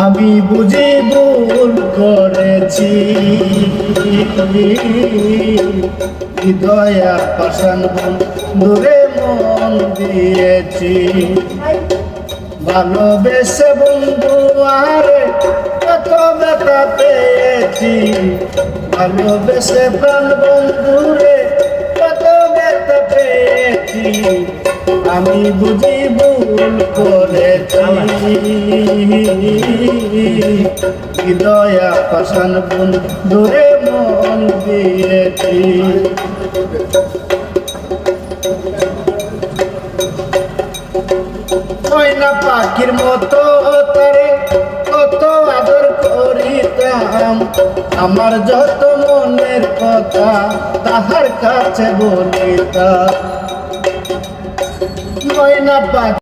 আমি বুঝি ভুল করেছি, হৃদয়া পাষাণ দূরে মন দিয়েছি। ভালোবেসে বন্ধু আরে কত ব্যথা পেয়েছি, ভালোবেসে প্রাণ বন্ধুরে কত ব্যথা পেয়েছি। আমি বুঝি ভুল করেছি, হৃদয়া পাষাণ বন্ধুরে মন দিয়েছি। ময়না পাখির মতো তারে কত আদর করিতাম, আমার যত মনের কথা তাহার কাছে বলিতাম। ময়না পাখি